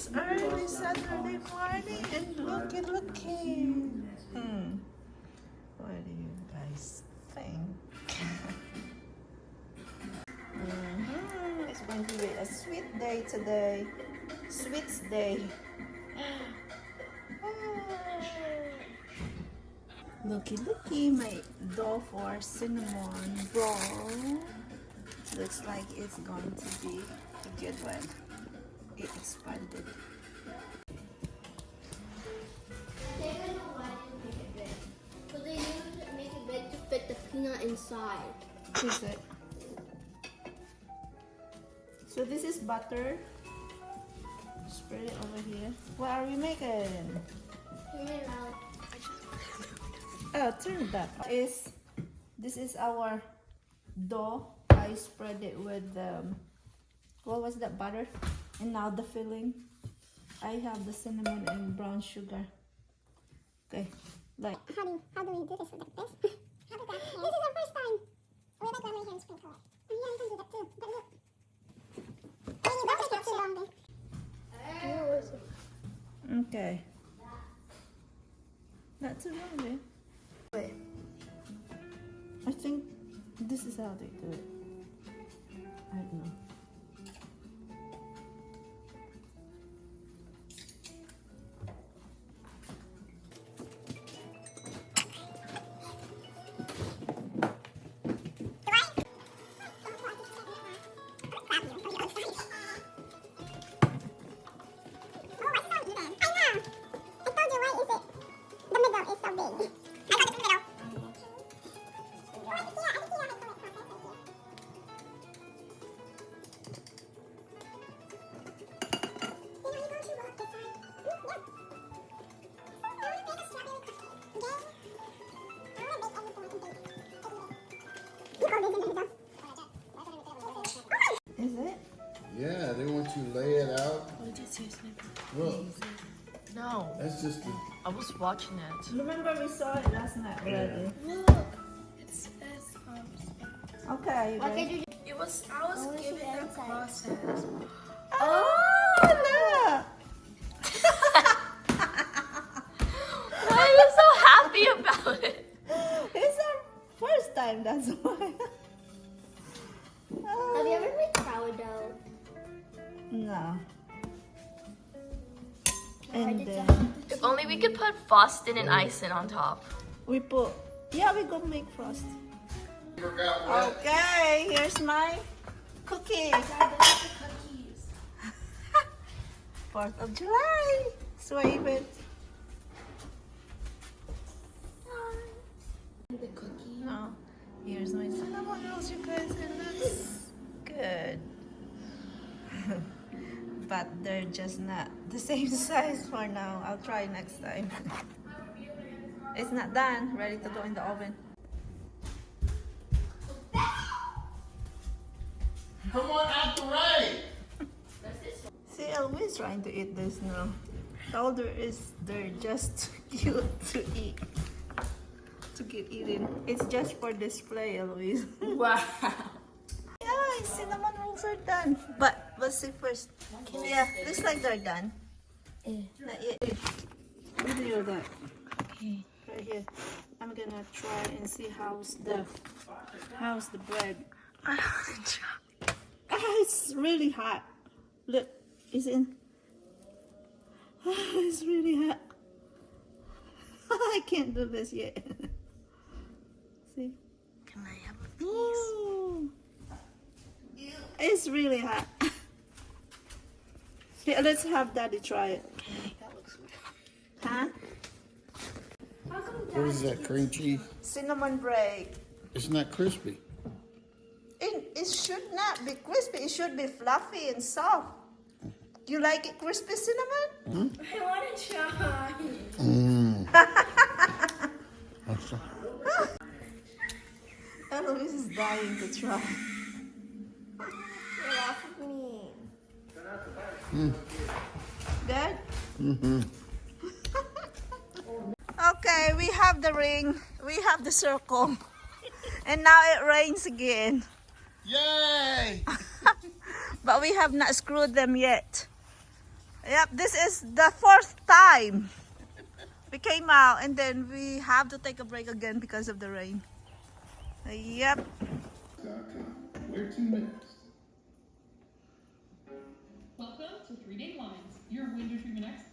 It's early Saturday morning and looky. What do you guys think? It's going to be a sweet day today. Sweets day. Looky, my dough for cinnamon roll. Looks like it's going to be a good one. It expanded. So they need to make it big to fit the peanut inside. Is it? So this is butter. Spread it over here. What are we making? Turn it around. Oh, turn that. This is our dough. I spread it with what was that, butter? And now the filling. I have the cinnamon and brown sugar. Okay, like. How do we do this like this? How about that? This is our first time. We're like grandma here and sprinkle it. Oh yeah, you can do that too. But look. I mean, you don't make it too long then. Okay. Not too long, eh? Wait. I think this is how they do it. I don't know. Is it? Yeah, they want you to lay it out. Look, No, that's just the, I was watching it. Remember we saw it last night already. Look, it's Okay, you ready? I was given the process. Oh, look! Why are you so happy about it? It's our first time, that's why. Have you ever made sourdough? No. And then If only we could put frosting and icing on top. we put, yeah, we go make frost. forgot what. Okay, here's my cookies. 4th of July. Swave it. The cookie. Oh, here's my cinnamon rolls, you guys. It looks good. But they're just not the same size for now. I'll try next time. It's not done. Ready to go in the oven. Come on out the way. See, Elvis trying to eat this now. Told her they're just cute to eat. To get eaten. It's just for display, Elvis. Wow. Yeah, cinnamon rolls are done. But let's see first. Yeah, looks like they're done. Not yet. Video that. Okay. Right here. I'm gonna try and see how's the bread. It's really hot. Look, it's in. It's really hot. I can't do this yet. See? Can I have a piece? Ooh. It's really hot. Here, let's have Daddy try it. Okay, that looks weird. Huh? What is that, cream cheese? Cinnamon bread. It's not crispy. It should not be crispy. It should be fluffy and soft. Do you like it crispy, cinnamon? I want to try. Eloise is dying to try. Get off of me. Good? Okay, we have the ring. We have the circle. And now it rains again. Yay! But we have not screwed them yet. Yep, this is the fourth time we came out and then we have to take a break again because of the rain. Yep. Where to next? Welcome to 3-Day Blinds. Your window treatment expert.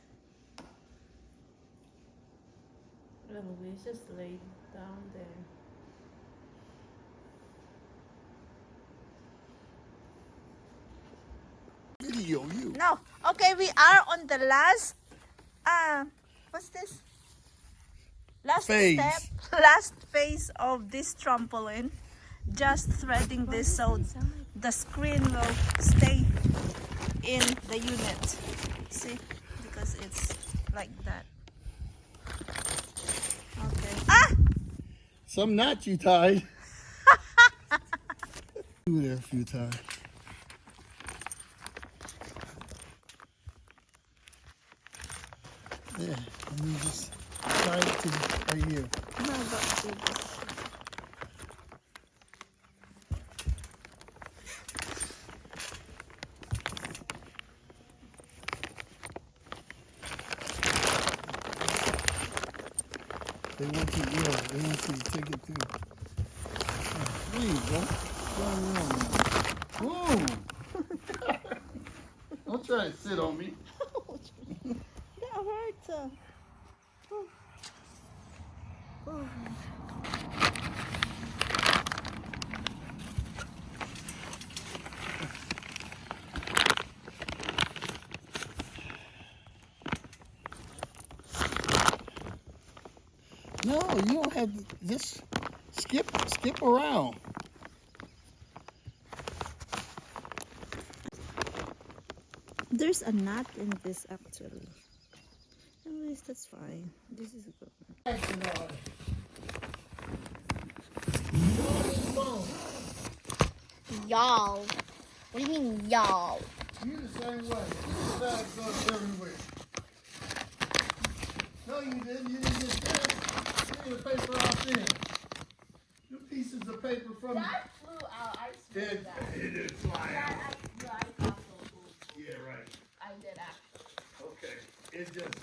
We just laid down there. Video you. No. Okay, we are on the last what's this? Last Phase. step, last phase of this trampoline. Just threading this so the screen will stay in the unit. See? Because it's like that. Okay. Ah! Some knots you tied. Do there a few times. Yeah, and you just tie it to right here. No, but do this. They want you, yeah, they want you to take it through. There you go. Going around now. Whoa! Don't try to sit on me. That hurts. No, you don't have to just skip around. There's a knot in this actually. Anyways, that's fine. This is good. Y'all. What do you mean, y'all? You the same way. Your bag goes everywhere. No, you didn't. You didn't get that. Leave the paper out there. The pieces of paper from That flew out. I swear to that. it did fly out. I thought so. Yeah, right. I did actually. Okay. It just